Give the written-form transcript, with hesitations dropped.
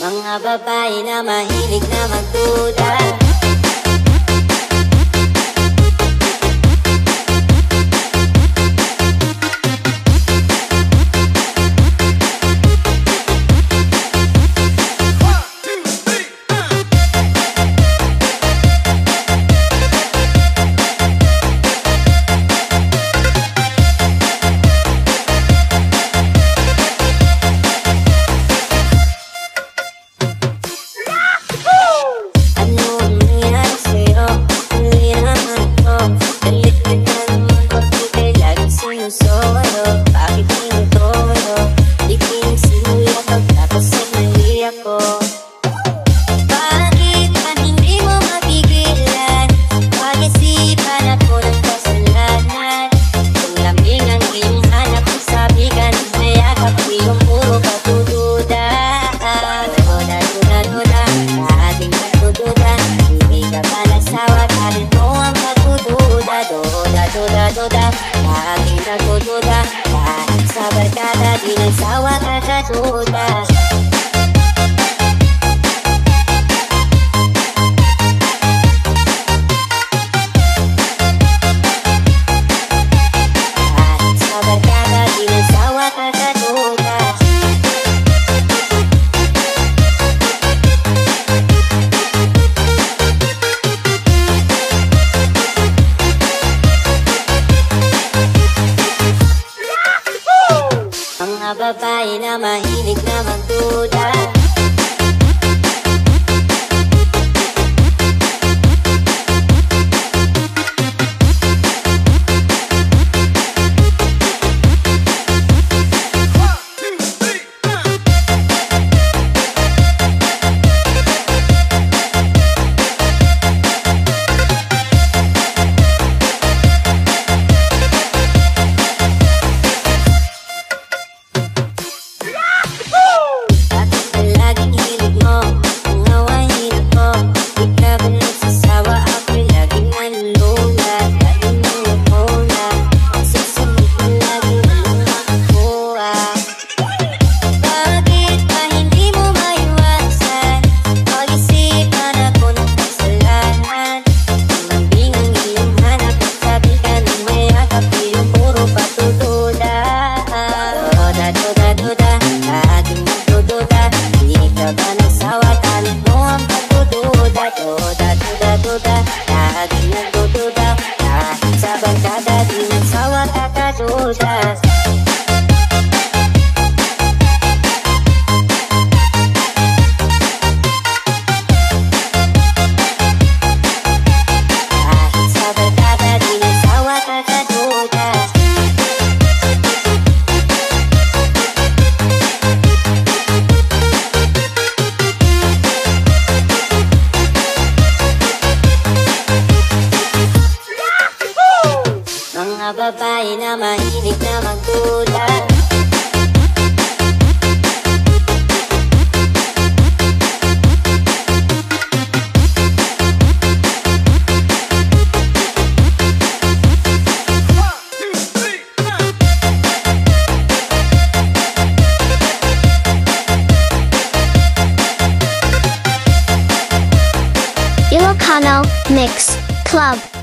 Mga babae na mahilig na magduda. Duda, laging nagdududa. Kahit sa barkada, di nagsawa kakaduda. Kahit sa barkada, di nagsawa kakaduda. Mga babae na mahilig na magduda. Duda, laging nagdududa. Kahit sa barkada, di nagsawa kakaduda. Kahit sa barkada, di nagsawa kakaduda. Mga babae na mahilig na magduda. Ilocano Mix Club.